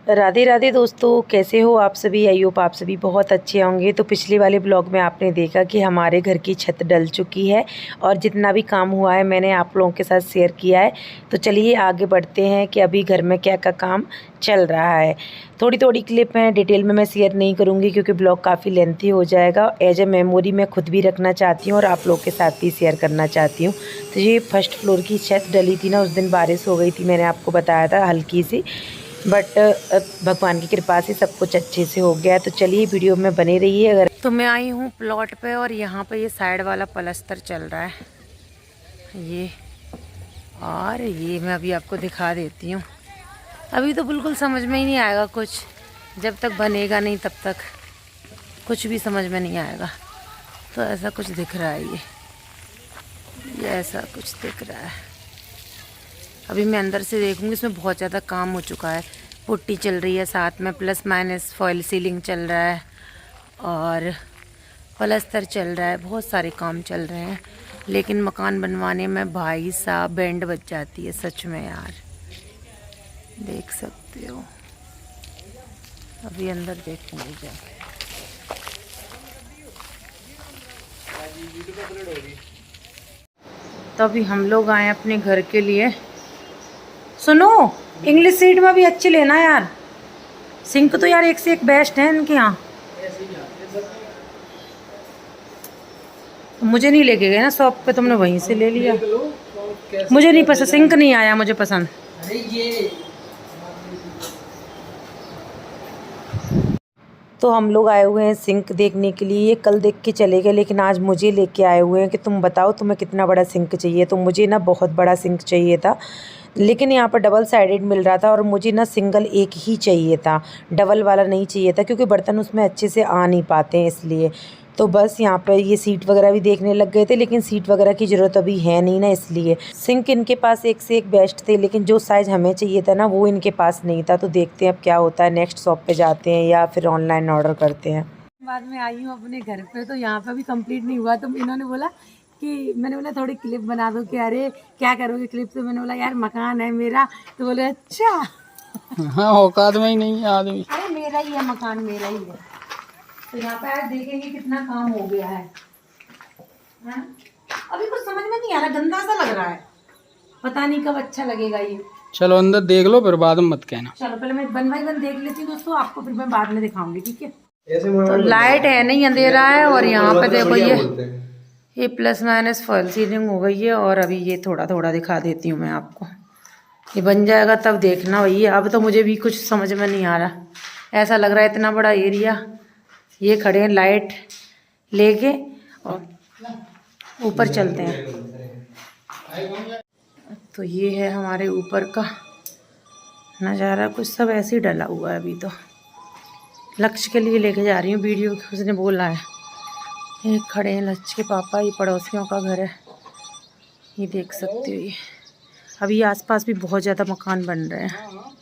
राधे राधे दोस्तों, कैसे हो आप सभी। आई होप आप सभी बहुत अच्छे होंगे। तो पिछले वाले ब्लॉग में आपने देखा कि हमारे घर की छत डल चुकी है और जितना भी काम हुआ है मैंने आप लोगों के साथ शेयर किया है। तो चलिए आगे बढ़ते हैं कि अभी घर में क्या क्या काम चल रहा है। थोड़ी थोड़ी क्लिप हैं, डिटेल में मैं शेयर नहीं करूँगी क्योंकि ब्लॉग काफ़ी लेंथी हो जाएगा। एज ए मेमोरी मैं खुद भी रखना चाहती हूँ और आप लोग के साथ भी शेयर करना चाहती हूँ। तो ये फर्स्ट फ्लोर की छत डली थी ना, उस दिन बारिश हो गई थी, मैंने आपको बताया था हल्की सी, बट भगवान की कृपा से सब कुछ अच्छे से हो गया। तो चलिए वीडियो में बने रहिए। अगर तो मैं आई हूँ प्लॉट पे और यहाँ पे ये साइड वाला पलस्तर चल रहा है ये, और ये मैं अभी आपको दिखा देती हूँ। अभी तो बिल्कुल समझ में ही नहीं आएगा कुछ, जब तक बनेगा नहीं तब तक कुछ भी समझ में नहीं आएगा। तो ऐसा कुछ दिख रहा है ये ऐसा कुछ दिख रहा है। अभी मैं अंदर से देखूंगी, इसमें बहुत ज़्यादा काम हो चुका है। पुट्टी चल रही है साथ में, प्लस माइनस फॉयल सीलिंग चल रहा है और पलस्तर चल रहा है, बहुत सारे काम चल रहे हैं। लेकिन मकान बनवाने में भाई साहब बैंड बज जाती है सच में यार, देख सकते हो। अभी अंदर देखूंगी जाके। तो अभी हम लोग आए अपने घर के लिए। सुनो, इंग्लिश सीट में भी अच्छी लेना यार। सिंक तो यार एक से एक बेस्ट है इनके यहाँ। मुझे नहीं लेके गए ना शॉप पे, तुमने वहीं से ले लिया। मुझे नहीं पसंद, सिंक नहीं आया मुझे पसंद। तो हम लोग आए हुए हैं सिंक देखने के लिए। ये कल देख के चले गए, लेकिन आज मुझे लेके आए हुए हैं कि तुम बताओ तुम्हें कितना बड़ा सिंक चाहिए। तो मुझे ना बहुत बड़ा सिंक चाहिए था, लेकिन यहाँ पर डबल साइडेड मिल रहा था और मुझे ना सिंगल एक ही चाहिए था, डबल वाला नहीं चाहिए था क्योंकि बर्तन उसमें अच्छे से आ नहीं पाते हैं इसलिए। तो बस यहाँ पर ये सीट वगैरह भी देखने लग गए थे, लेकिन सीट वगैरह की ज़रूरत अभी है नहीं ना, इसलिए। सिंक इनके पास एक से एक बेस्ट थे, लेकिन जो साइज़ हमें चाहिए था ना वो इनके पास नहीं था। तो देखते हैं अब क्या होता है, नेक्स्ट शॉप पे जाते हैं या फिर ऑनलाइन ऑर्डर करते हैं। बाद में आई हूँ अपने घर पे, तो यहाँ पे भी कंप्लीट नहीं हुआ। तो इन्होंने बोला कि, मैंने बोला थोड़ी क्लिप बना दो कि अरे क्या करोगे क्लिप से। मैंने बोला यार मकान है मेरा। तो बोले अच्छा हाँ औकात में ही नहीं है आदमी। अरे मेरा ही है मकान, मेरा ही है। तो यहाँ पे आज देखेंगे कितना काम हो गया है। अभी कुछ समझ में नहीं आ रहा, गंदा सा लग रहा है, पता नहीं कब अच्छा लगेगा ये। चलो अंदर देख लो फिर बाद में मत कहना। चलो पहले मैं 1 बाय 1 देख लेती हूँ दोस्तों, आपको फिर मैं बाद में दिखाऊंगी, ठीक है। तो लाइट है नहीं, अंधेरा है। और यहाँ पे देखो ये प्लस माइनस फॉल सीलिंग हो गई है। और अभी ये थोड़ा थोड़ा दिखा देती हूँ मैं आपको, ये बन जाएगा तब देखना भैया। अब तो मुझे भी कुछ समझ में नहीं आ रहा, ऐसा लग रहा है इतना बड़ा एरिया ये खड़े हैं लाइट लेके, और ऊपर चलते हैं। तो ये है हमारे ऊपर का नज़ारा, कुछ सब ऐसे ही डला हुआ है। अभी तो लक्ष्य के लिए लेके जा रही हूँ वीडियो, उसने बोला है। ये खड़े हैं लक्ष्य के पापा, ये पड़ोसियों का घर है, ये देख सकते हो। ये अभी आसपास भी बहुत ज़्यादा मकान बन रहे हैं।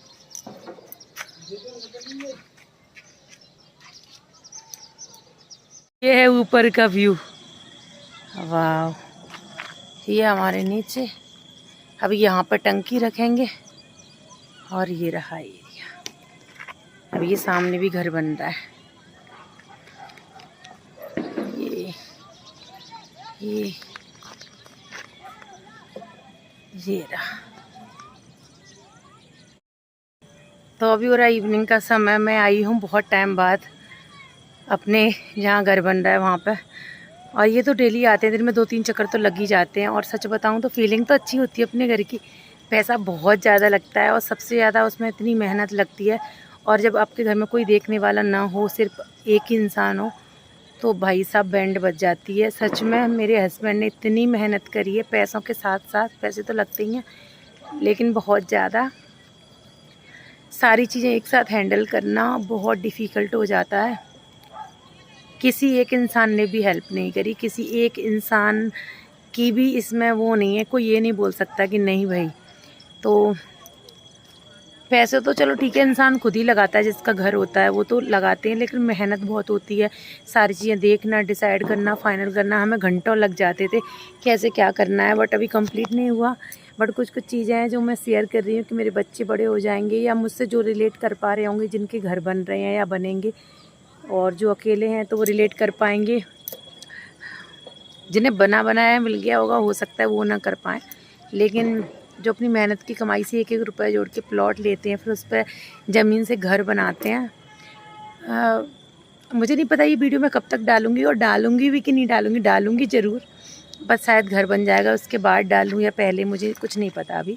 ये है ऊपर का व्यू, वाह। ये हमारे नीचे, अभी यहाँ पर टंकी रखेंगे और ये रहा एरिया। अभी ये सामने भी घर बन रहा है, ये रहा। तो अभी हो रहा इवनिंग का समय, मैं आई हूँ बहुत टाइम बाद अपने जहाँ घर बन रहा है वहाँ पे। और ये तो डेली आते हैं, दिन में 2-3 चक्कर तो लग ही जाते हैं। और सच बताऊँ तो फीलिंग तो अच्छी होती है अपने घर की। पैसा बहुत ज़्यादा लगता है और सबसे ज़्यादा उसमें इतनी मेहनत लगती है। और जब आपके घर में कोई देखने वाला ना हो, सिर्फ एक ही इंसान हो, तो भाई साहब बैंड बज जाती है सच में। मेरे हस्बैंड ने इतनी मेहनत करी है, पैसों के साथ साथ पैसे तो लगते ही हैं, लेकिन बहुत ज़्यादा सारी चीज़ें एक साथ हैंडल करना बहुत डिफ़िकल्ट हो जाता है। किसी एक इंसान ने भी हेल्प नहीं करी, किसी एक इंसान की भी इसमें वो नहीं है, कोई ये नहीं बोल सकता कि नहीं भाई। तो पैसे तो चलो ठीक है, इंसान खुद ही लगाता है, जिसका घर होता है वो तो लगाते हैं, लेकिन मेहनत बहुत होती है। सारी चीज़ें देखना, डिसाइड करना, फाइनल करना, हमें घंटों लग जाते थे कैसे क्या करना है। बट अभी कंप्लीट नहीं हुआ, बट कुछ कुछ चीज़ें हैं जो मैं शेयर कर रही हूँ कि मेरे बच्चे बड़े हो जाएंगे या मुझसे जो रिलेट कर पा रहे होंगे, जिनके घर बन रहे हैं या बनेंगे, और जो अकेले हैं तो वो रिलेट कर पाएंगे। जिन्हें बना बनाया मिल गया होगा, हो सकता है वो ना कर पाएँ, लेकिन जो अपनी मेहनत की कमाई से एक एक रुपया जोड़ के प्लॉट लेते हैं, फिर उस पर ज़मीन से घर बनाते हैं। मुझे नहीं पता ये वीडियो मैं कब तक डालूँगी, और डालूँगी भी कि नहीं डालूँगी, डालूँगी ज़रूर, बस शायद घर बन जाएगा उसके बाद डालूँ या पहले, मुझे कुछ नहीं पता अभी।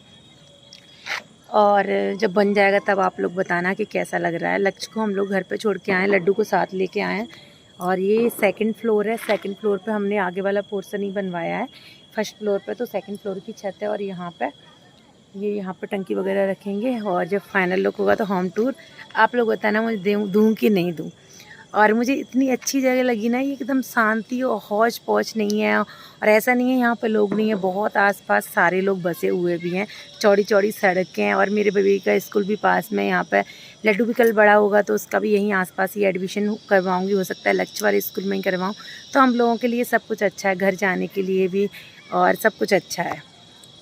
और जब बन जाएगा तब आप लोग बताना कि कैसा लग रहा है। लक्ष्य को हम लोग घर पे छोड़ के आए, लड्डू को साथ लेके आए हैं, और ये सेकंड फ्लोर है। सेकंड फ्लोर पे हमने आगे वाला पोर्शन ही बनवाया है। फर्स्ट फ्लोर पे तो सेकंड फ्लोर की छत है, और यहाँ पे टंकी वगैरह रखेंगे। और जब फाइनल लुक होगा तो होम टूर आप लोग बताना मुझे दूँ कि नहीं दूँ। और मुझे इतनी अच्छी जगह लगी ना, ये एकदम शांति और हौच पौच नहीं है, और ऐसा नहीं है यहाँ पे लोग नहीं है, बहुत आसपास सारे लोग बसे हुए भी हैं, चौड़ी चौड़ी सड़कें हैं, और मेरे बेबी का स्कूल भी पास में। यहाँ पे लड्डू भी कल बड़ा होगा तो उसका भी यहीं आसपास ही एडमिशन करवाऊँगी, हो सकता है लक्ष्य वाले स्कूल में ही करवाऊँ। तो हम लोगों के लिए सब कुछ अच्छा है, घर जाने के लिए भी, और सब कुछ अच्छा है।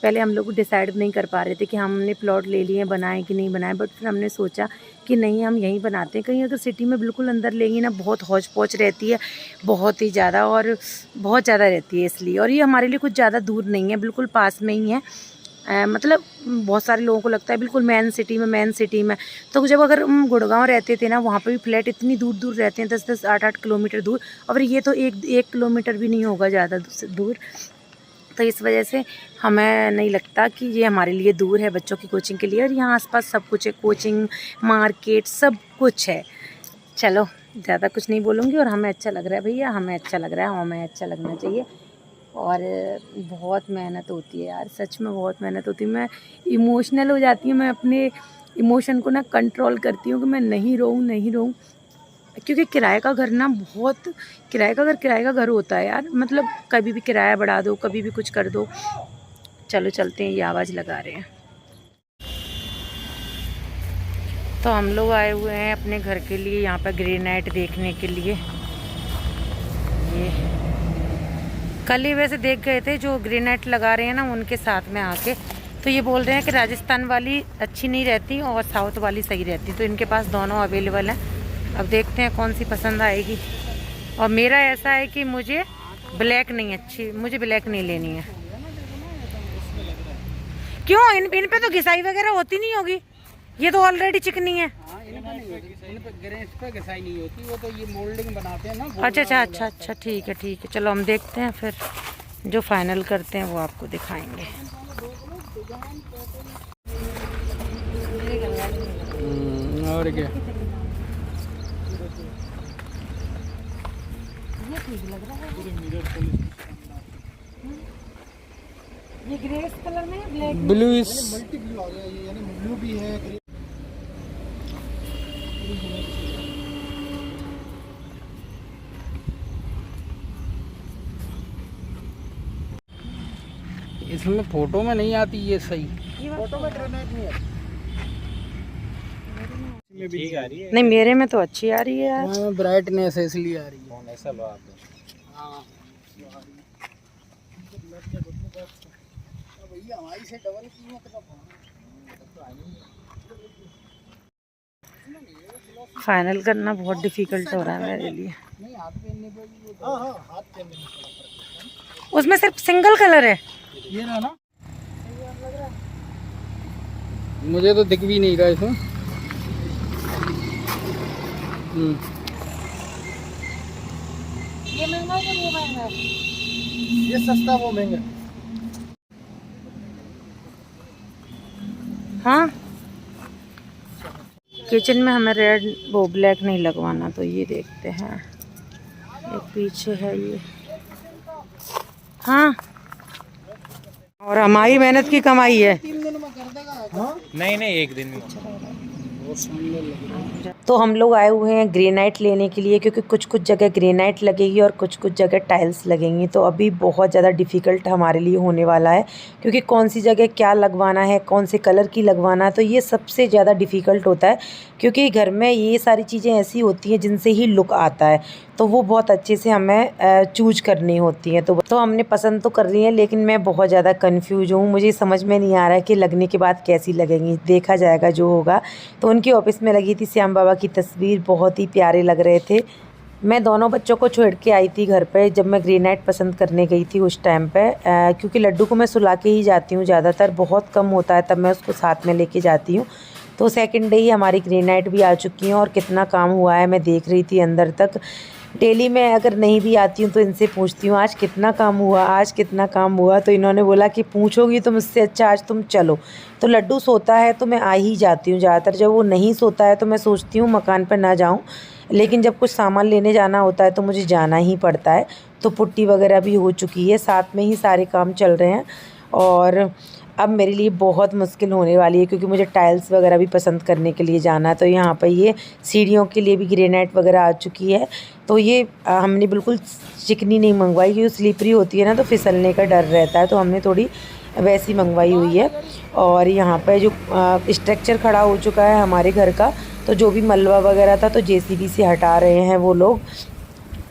पहले हम लोग डिसाइड नहीं कर पा रहे थे कि हमने प्लॉट ले लिए बनाए कि नहीं बनाए, बट फिर हमने सोचा कि नहीं, हम यहीं बनाते हैं। कहीं अगर सिटी में बिल्कुल अंदर लेंगे ना, बहुत हौच पौच रहती है, बहुत ही ज़्यादा, और बहुत ज़्यादा रहती है इसलिए। और ये हमारे लिए कुछ ज़्यादा दूर नहीं है, बिल्कुल पास में ही है। मतलब बहुत सारे लोगों को लगता है बिल्कुल मेन सिटी में। तो जब अगर हम गुड़गांव रहते थे ना, वहाँ पे भी फ्लैट इतनी दूर दूर रहते हैं, 10-10, 8-8 किलोमीटर दूर, और ये तो 1 किलोमीटर भी नहीं होगा ज़्यादा दूर। तो इस वजह से हमें नहीं लगता कि ये हमारे लिए दूर है बच्चों की कोचिंग के लिए। और यहाँ आसपास सब कुछ है, कोचिंग, मार्केट, सब कुछ है। चलो ज़्यादा कुछ नहीं बोलूँगी, और हमें अच्छा लग रहा है भैया, हमें अच्छा लग रहा है, हमें अच्छा लगना चाहिए। और बहुत मेहनत होती है यार, सच में बहुत मेहनत होती है। मैं इमोशनल हो जाती हूँ, मैं अपने इमोशन को ना कंट्रोल करती हूँ कि मैं नहीं रोऊँ, क्योंकि किराए का घर ना, बहुत किराए का घर होता है यार। मतलब कभी भी किराया बढ़ा दो, कभी भी कुछ कर दो। चलो चलते हैं, ये आवाज़ लगा रहे हैं। तो हम लोग आए हुए हैं अपने घर के लिए यहाँ पर ग्रेनाइट देखने के लिए। ये कल ही वैसे देख गए थे जो ग्रेनाइट लगा रहे हैं ना, उनके साथ में आके, तो ये बोल रहे हैं कि राजस्थान वाली अच्छी नहीं रहती और साउथ वाली सही रहती, तो इनके पास दोनों अवेलेबल हैं। अब देखते हैं कौन सी पसंद आएगी। और मेरा ऐसा है कि मुझे ब्लैक नहीं अच्छी, मुझे ब्लैक नहीं लेनी है। क्यों? इन पे तो घिसाई वगैरह होती नहीं होगी, ये तो ऑलरेडी चिकनी है। इस पे घिसाई नहीं होती, वो तो ये मोल्डिंग बनाते हैं ना। अच्छा, ठीक है। चलो हम देखते हैं, फिर जो फाइनल करते हैं वो आपको दिखाएंगे। और क्या, ये ठीक लग रहा है। ये ग्रे कलर में है, ब्लैक ब्लू मल्टी ब्लू आ गया ये, यानी ब्लू भी है, ग्रे। इसमें फोटो में नहीं आती ये सही, फोटो में ग्रेनाइट नहीं है, ठीक आ रही है। नहीं, मेरे में तो अच्छी आ रही है यार। ब्राइटनेस इसलिए आ रही है। कौन ऐसा लो आप? हाँ भैया हमारी से डबल कीमत का फाइनल करना बहुत डिफिकल्ट हो रहा है मेरे लिए। नहीं, हाथ पहनने पर भी वो, हाँ हाथ पहनने में। उसमें सिर्फ सिंगल कलर है, ये रहा ना, मुझे तो दिख भी नहीं रहा इसमें। ये महंगा है कि वो महंगा है? ये सस्ता वो महंगा। हाँ, किचन में हमें रेड वो ब्लैक नहीं लगवाना, तो ये देखते हैं। एक पीछे है ये, हाँ, और हमारी मेहनत की कमाई है। 3 दिन में कर देगा। हाँ? नहीं, एक दिन में। बहुत सुंदर लग रहा है। तो हम लोग आए हुए हैं ग्रेनाइट लेने के लिए, क्योंकि कुछ कुछ जगह ग्रेनाइट लगेगी और कुछ कुछ जगह टाइल्स लगेंगी। तो अभी बहुत ज़्यादा डिफ़िकल्ट हमारे लिए होने वाला है, क्योंकि कौन सी जगह क्या लगवाना है, कौन से कलर की लगवाना है, तो ये सबसे ज़्यादा डिफ़िकल्ट होता है। क्योंकि घर में ये सारी चीज़ें ऐसी होती हैं जिनसे ही लुक आता है, तो वो बहुत अच्छे से हमें चूज करनी होती हैं। तो हमने पसंद तो कर ली है, लेकिन मैं बहुत ज़्यादा कन्फ्यूज हूँ। मुझे समझ में नहीं आ रहा है कि लगने के बाद कैसी लगेंगी, देखा जाएगा जो होगा। तो उनकी ऑफिस में लगी थी श्याम बाबा की तस्वीर, बहुत ही प्यारे लग रहे थे। मैं दोनों बच्चों को छोड़ के आई थी घर पे जब मैं ग्रेनाइट पसंद करने गई थी उस टाइम पे, क्योंकि लड्डू को मैं सुला के ही जाती हूँ ज़्यादातर, बहुत कम होता है तब मैं उसको साथ में लेके जाती हूँ। तो सेकंड डे ही हमारी ग्रेनाइट भी आ चुकी हैं और कितना काम हुआ है मैं देख रही थी अंदर तक। डेली मैं अगर नहीं भी आती हूँ तो इनसे पूछती हूँ आज कितना काम हुआ, आज कितना काम हुआ। तो इन्होंने बोला कि पूछोगी तो मुझसे अच्छा आज तुम चलो। तो लड्डू सोता है तो मैं आ ही जाती हूँ ज़्यादातर, जब वो नहीं सोता है तो मैं सोचती हूँ मकान पर ना जाऊँ, लेकिन जब कुछ सामान लेने जाना होता है तो मुझे जाना ही पड़ता है। तो पुट्टी वगैरह भी हो चुकी है, साथ में ही सारे काम चल रहे हैं। और अब मेरे लिए बहुत मुश्किल होने वाली है, क्योंकि मुझे टाइल्स वगैरह भी पसंद करने के लिए जाना है। तो यहाँ पर ये सीढ़ियों के लिए भी ग्रेनाइट वगैरह आ चुकी है। तो ये हमने बिल्कुल चिकनी नहीं मंगवाई, क्योंकि स्लिपरी होती है ना, तो फिसलने का डर रहता है, तो हमने थोड़ी वैसी मंगवाई हुई है। और यहाँ पर जो स्ट्रक्चर खड़ा हो चुका है हमारे घर का, तो जो भी मलबा वगैरह था तो जेसीबी से हटा रहे हैं वो लोग।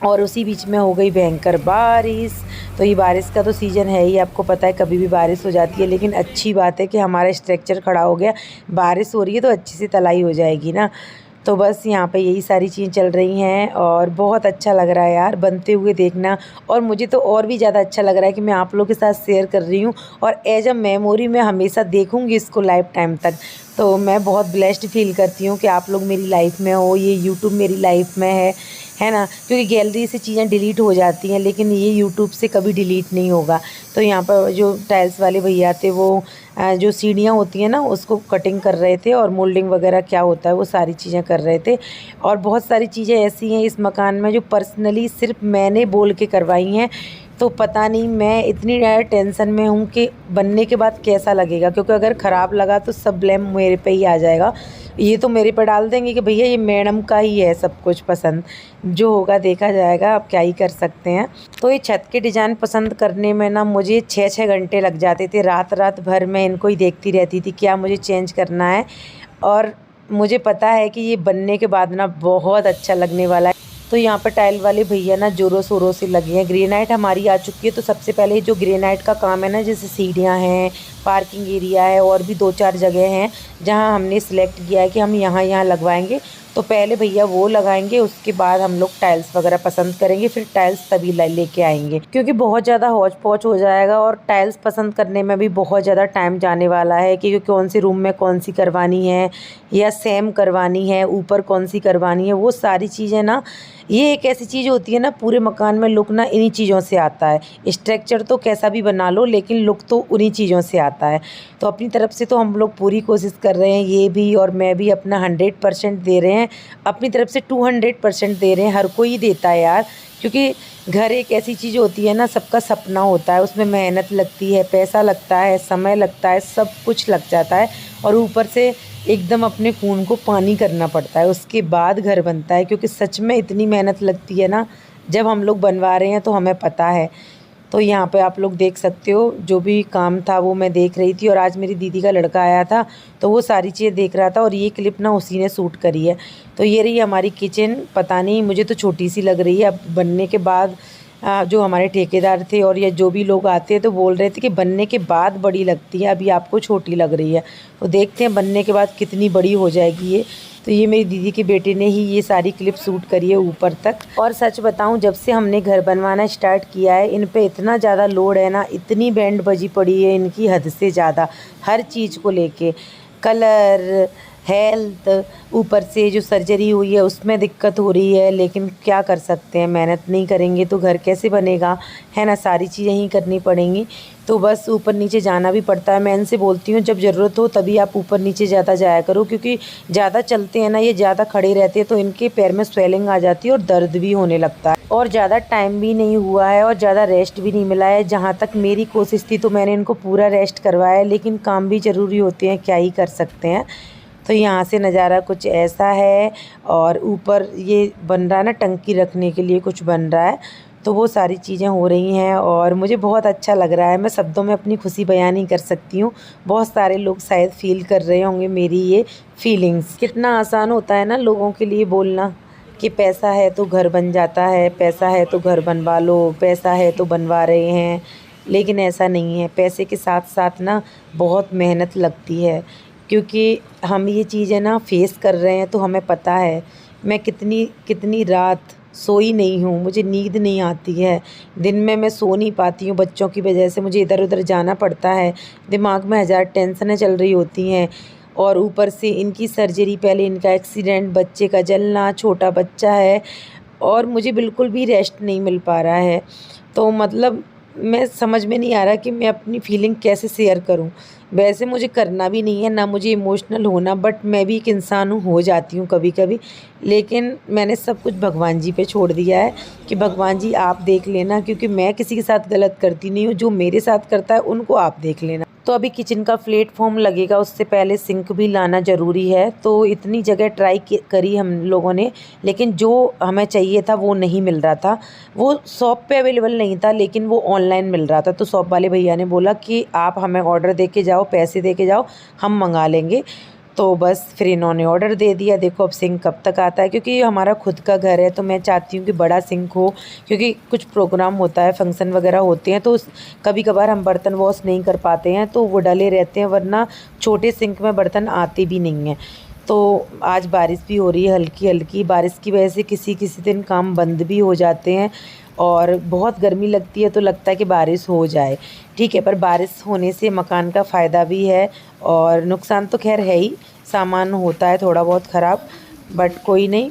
और उसी बीच में हो गई भयंकर बारिश। तो ये बारिश का तो सीज़न है ही, आपको पता है कभी भी बारिश हो जाती है, लेकिन अच्छी बात है कि हमारा स्ट्रक्चर खड़ा हो गया। बारिश हो रही है तो अच्छी सी तलाई हो जाएगी ना। तो बस यहाँ पे यही सारी चीज़ें चल रही हैं और बहुत अच्छा लग रहा है यार बनते हुए देखना। और मुझे तो और भी ज़्यादा अच्छा लग रहा है कि मैं आप लोगों के साथ शेयर कर रही हूँ, और एज अ मेमोरी मैं हमेशा देखूँगी इसको लाइफ टाइम तक। तो मैं बहुत ब्लेस्ड फील करती हूँ कि आप लोग मेरी लाइफ में हो, ये यूट्यूब मेरी लाइफ में है ना। क्योंकि गैलरी से चीज़ें डिलीट हो जाती हैं, लेकिन ये यूट्यूब से कभी डिलीट नहीं होगा। तो यहाँ पर जो टाइल्स वाले भैया थे वो जो सीढ़ियाँ होती हैं ना उसको कटिंग कर रहे थे, और मोल्डिंग वगैरह क्या होता है वो सारी चीज़ें कर रहे थे। और बहुत सारी चीज़ें ऐसी हैं इस मकान में जो पर्सनली सिर्फ मैंने बोल के करवाई हैं। तो पता नहीं, मैं इतनी ज़्यादा टेंशन में हूँ कि बनने के बाद कैसा लगेगा, क्योंकि अगर ख़राब लगा तो सब ब्लेम मेरे पे ही आ जाएगा। ये तो मेरे पे डाल देंगे कि भैया ये मैडम का ही है सब कुछ पसंद, जो होगा देखा जाएगा, अब क्या ही कर सकते हैं। तो ये छत के डिज़ाइन पसंद करने में ना मुझे 6-6 घंटे लग जाते थे, रात रात भर मैं इनको ही देखती रहती थी क्या मुझे चेंज करना है। और मुझे पता है कि ये बनने के बाद ना बहुत अच्छा लगने वाला है। तो यहाँ पर टाइल वाले भैया ना ज़ोरों शोरों से लगे हैं। ग्रेनाइट हमारी आ चुकी है। तो सबसे पहले जो ग्रेनाइट का काम है ना, जैसे सीढ़ियाँ हैं, पार्किंग एरिया है, और भी 2-4 जगह हैं जहाँ हमने सिलेक्ट किया है कि हम यहाँ लगवाएंगे। तो पहले भैया वो लगाएंगे, उसके बाद हम लोग टाइल्स वगैरह पसंद करेंगे, फिर टाइल्स तभी लेके आएंगे, क्योंकि बहुत ज़्यादा हौच पौच हो जाएगा। और टाइल्स पसंद करने में भी बहुत ज़्यादा टाइम जाने वाला है कि कौन सी रूम में कौन सी करवानी है, या सेम करवानी है, ऊपर कौन सी करवानी है, वो सारी चीज़ें ना, ये एक ऐसी चीज़ होती है ना, पूरे मकान में लुक ना इन्हीं चीज़ों से आता है। स्ट्रक्चर तो कैसा भी बना लो, लेकिन लुक तो उन्हीं चीज़ों से आता है। तो अपनी तरफ से तो हम लोग पूरी कोशिश कर रहे हैं, ये भी और मैं भी अपना 100% दे रहे हैं, अपनी तरफ से 200% दे रहे हैं। हर कोई देता है यार, क्योंकि घर एक ऐसी चीज़ होती है ना, सबका सपना होता है, उसमें मेहनत लगती है, पैसा लगता है, समय लगता है, सब कुछ लग जाता है। और ऊपर से एकदम अपने खून को पानी करना पड़ता है, उसके बाद घर बनता है। क्योंकि सच में इतनी मेहनत लगती है ना, जब हम लोग बनवा रहे हैं तो हमें पता है। तो यहाँ पे आप लोग देख सकते हो, जो भी काम था वो मैं देख रही थी। और आज मेरी दीदी का लड़का आया था तो वो सारी चीज़ें देख रहा था, और ये क्लिप ना उसी ने शूट करी है। तो ये रही हमारी किचन। पता नहीं, मुझे तो छोटी सी लग रही है। अब बनने के बाद जो हमारे ठेकेदार थे और या जो भी लोग आते हैं तो बोल रहे थे कि बनने के बाद बड़ी लगती है, अभी आपको छोटी लग रही है। तो देखते हैं बनने के बाद कितनी बड़ी हो जाएगी ये। तो ये मेरी दीदी के बेटे ने ही ये सारी क्लिप शूट करी है ऊपर तक। और सच बताऊं, जब से हमने घर बनवाना स्टार्ट किया है, इन पे इतना ज़्यादा लोड है ना, इतनी बैंड बजी पड़ी है इनकी, हद से ज़्यादा, हर चीज़ को लेके, कलर, हेल्थ, ऊपर से जो सर्जरी हुई है उसमें दिक्कत हो रही है। लेकिन क्या कर सकते हैं, मेहनत नहीं करेंगे तो घर कैसे बनेगा, है ना। सारी चीज़ें ही करनी पड़ेंगी। तो बस ऊपर नीचे जाना भी पड़ता है। मैं इनसे बोलती हूँ जब ज़रूरत हो तभी आप ऊपर नीचे ज़्यादा जाया करो, क्योंकि ज़्यादा चलते हैं ना, ये ज़्यादा खड़े रहते हैं तो इनके पैर में स्वेलिंग आ जाती है और दर्द भी होने लगता है। और ज़्यादा टाइम भी नहीं हुआ है और ज़्यादा रेस्ट भी नहीं मिला है। जहाँ तक मेरी कोशिश थी तो मैंने इनको पूरा रेस्ट करवाया है, लेकिन काम भी ज़रूरी होते हैं, क्या ही कर सकते हैं। तो यहाँ से नज़ारा कुछ ऐसा है और ऊपर ये बन रहा है ना, टंकी रखने के लिए कुछ बन रहा है। तो वो सारी चीज़ें हो रही हैं और मुझे बहुत अच्छा लग रहा है। मैं शब्दों में अपनी खुशी बयां नहीं कर सकती हूँ। बहुत सारे लोग शायद फ़ील कर रहे होंगे मेरी ये फीलिंग्स। कितना आसान होता है ना लोगों के लिए बोलना कि पैसा है तो घर बन जाता है, पैसा है तो घर बनवा लो, पैसा है तो बनवा रहे हैं। लेकिन ऐसा नहीं है। पैसे के साथ साथ ना बहुत मेहनत लगती है, क्योंकि हम ये चीज़ें ना फेस कर रहे हैं तो हमें पता है। मैं कितनी कितनी रात सोई नहीं हूँ, मुझे नींद नहीं आती है। दिन में मैं सो नहीं पाती हूँ, बच्चों की वजह से मुझे इधर उधर जाना पड़ता है। दिमाग में हज़ार टेंशनें चल रही होती हैं और ऊपर से इनकी सर्जरी, पहले इनका एक्सीडेंट, बच्चे का जलना, छोटा बच्चा है और मुझे बिल्कुल भी रेस्ट नहीं मिल पा रहा है। तो मतलब मैं समझ में नहीं आ रहा कि मैं अपनी फीलिंग कैसे शेयर करूं। वैसे मुझे करना भी नहीं है, ना मुझे इमोशनल होना, बट मैं भी एक इंसान हूँ, हो जाती हूँ कभी कभी। लेकिन मैंने सब कुछ भगवान जी पे छोड़ दिया है कि भगवान जी आप देख लेना, क्योंकि मैं किसी के साथ गलत करती नहीं हूँ। जो मेरे साथ करता है उनको आप देख लेना। तो अभी किचन का प्लेटफॉर्म लगेगा, उससे पहले सिंक भी लाना ज़रूरी है। तो इतनी जगह ट्राई करी हम लोगों ने, लेकिन जो हमें चाहिए था वो नहीं मिल रहा था। वो शॉप पे अवेलेबल नहीं था, लेकिन वो ऑनलाइन मिल रहा था। तो शॉप वाले भैया ने बोला कि आप हमें ऑर्डर दे के जाओ, पैसे दे के जाओ, हम मंगा लेंगे। तो बस फिर इन्होंने ऑर्डर दे दिया। देखो अब सिंक कब तक आता है, क्योंकि ये हमारा खुद का घर है तो मैं चाहती हूँ कि बड़ा सिंक हो, क्योंकि कुछ प्रोग्राम होता है, फंक्शन वगैरह होते हैं तो कभी कभार हम बर्तन वॉश नहीं कर पाते हैं तो वो डले रहते हैं, वरना छोटे सिंक में बर्तन आते भी नहीं हैं। तो आज बारिश भी हो रही है, हल्की हल्की। बारिश की वजह से किसी किसी दिन काम बंद भी हो जाते हैं और बहुत गर्मी लगती है तो लगता है कि बारिश हो जाए। ठीक है, पर बारिश होने से मकान का फ़ायदा भी है और नुकसान तो खैर है ही, सामान होता है थोड़ा बहुत ख़राब, बट कोई नहीं।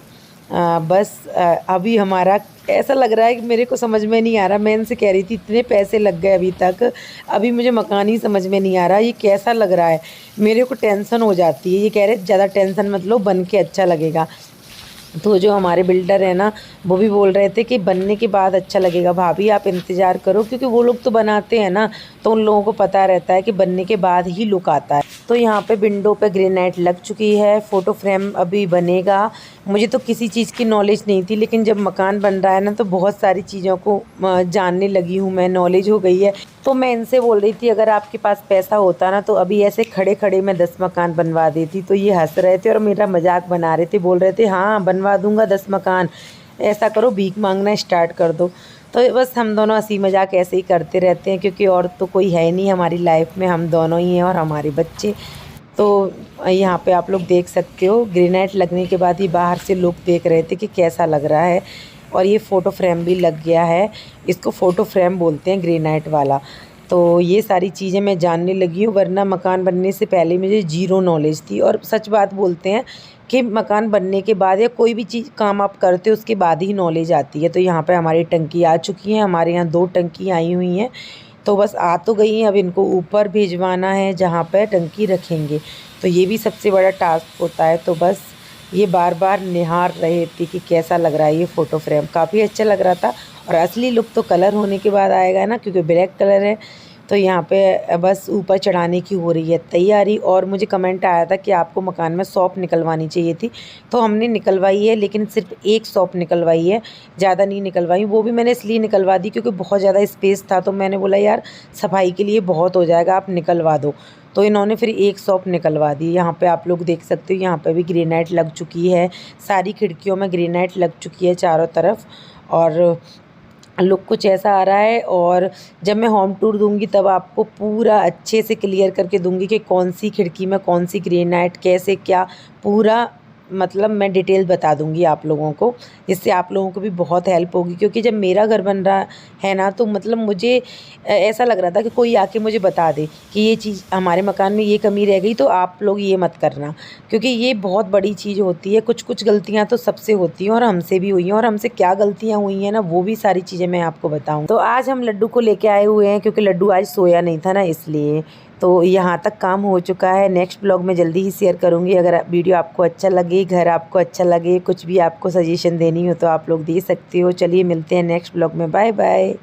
अभी हमारा ऐसा लग रहा है कि मेरे को समझ में नहीं आ रहा। मैं इनसे कह रही थी इतने पैसे लग गए अभी तक, अभी मुझे मकान ही समझ में नहीं आ रहा ये कैसा लग रहा है। मेरे को टेंशन हो जाती है। ये कह रहे ज़्यादा टेंशन मत लो, बन के अच्छा लगेगा। तो जो हमारे बिल्डर है ना, वो भी बोल रहे थे कि बनने के बाद अच्छा लगेगा भाभी, आप इंतज़ार करो, क्योंकि वो लोग तो बनाते हैं ना तो उन लोगों को पता रहता है कि बनने के बाद ही लुक आता है। तो यहाँ पे विंडो पे ग्रेनाइट लग चुकी है, फ़ोटो फ्रेम अभी बनेगा। मुझे तो किसी चीज़ की नॉलेज नहीं थी, लेकिन जब मकान बन रहा है ना तो बहुत सारी चीज़ों को जानने लगी हूँ मैं, नॉलेज हो गई है। तो मैं इनसे बोल रही थी अगर आपके पास पैसा होता ना तो अभी ऐसे खड़े खड़े मैं 10 मकान बनवा देती। तो ये हंस रहे थे और मेरा मजाक बना रहे थे, बोल रहे थे हाँ बनवा दूंगा 10 मकान, ऐसा करो भीख मांगना स्टार्ट कर दो। तो बस हम दोनों हंसी मजाक ऐसे ही करते रहते हैं, क्योंकि और तो कोई है नहीं हमारी लाइफ में, हम दोनों ही हैं और हमारे बच्चे। तो यहाँ पे आप लोग देख सकते हो ग्रेनाइट लगने के बाद ही बाहर से लोग देख रहे थे कि कैसा लग रहा है। और ये फ़ोटो फ्रेम भी लग गया है, इसको फ़ोटो फ्रेम बोलते हैं ग्रेनाइट वाला। तो ये सारी चीज़ें मैं जानने लगी हूँ, वरना मकान बनने से पहले मुझे ज़ीरो नॉलेज थी। और सच बात बोलते हैं कि मकान बनने के बाद या कोई भी चीज़ काम आप करते हो उसके बाद ही नॉलेज आती है। तो यहाँ पे हमारी टंकी आ चुकी है, हमारे यहाँ 2 टंकी आई हुई हैं। तो बस आ तो गई हैं, अब इनको ऊपर भिजवाना है जहाँ पे टंकी रखेंगे। तो ये भी सबसे बड़ा टास्क होता है। तो बस ये बार बार निहार रहे थे कि कैसा लग रहा है ये फ़ोटो फ्रेम। काफ़ी अच्छा लग रहा था और असली लुक तो कलर होने के बाद आएगा ना, क्योंकि ब्लैक कलर है। तो यहाँ पे बस ऊपर चढ़ाने की हो रही है तैयारी। और मुझे कमेंट आया था कि आपको मकान में शॉप निकलवानी चाहिए थी, तो हमने निकलवाई है, लेकिन सिर्फ एक शॉप निकलवाई है, ज़्यादा नहीं निकलवाई। वो भी मैंने इसलिए निकलवा दी क्योंकि बहुत ज़्यादा स्पेस था, तो मैंने बोला यार सफाई के लिए बहुत हो जाएगा, आप निकलवा दो। तो इन्होंने फिर एक शॉप निकलवा दी। यहाँ पे आप लोग देख सकते हो, यहाँ पे भी ग्रेनाइट लग चुकी है, सारी खिड़कियों में ग्रेनाइट लग चुकी है चारों तरफ। और लुक कुछ ऐसा आ रहा है। और जब मैं होम टूर दूंगी तब आपको पूरा अच्छे से क्लियर करके दूंगी कि कौन सी खिड़की में कौन सी ग्रेनाइट कैसे क्या, पूरा मतलब मैं डिटेल बता दूंगी आप लोगों को, जिससे आप लोगों को भी बहुत हेल्प होगी। क्योंकि जब मेरा घर बन रहा है ना तो मतलब मुझे ऐसा लग रहा था कि कोई आके मुझे बता दे कि ये चीज़ हमारे मकान में ये कमी रह गई, तो आप लोग ये मत करना, क्योंकि ये बहुत बड़ी चीज़ होती है। कुछ कुछ गलतियाँ तो सबसे होती हैं और हमसे भी हुई हैं, और हमसे क्या गलतियाँ हुई हैं ना वो भी सारी चीज़ें मैं आपको बताऊँ। तो आज हम लड्डू को लेके आए हुए हैं, क्योंकि लड्डू आज सोया नहीं था ना, इसलिए। तो यहाँ तक काम हो चुका है। नेक्स्ट ब्लॉग में जल्दी ही शेयर करूँगी। अगर वीडियो आपको अच्छा लगे, घर आपको अच्छा लगे, कुछ भी आपको सजेशन देनी हो तो आप लोग दे सकते हो। चलिए मिलते हैं नेक्स्ट ब्लॉग में, बाय बाय।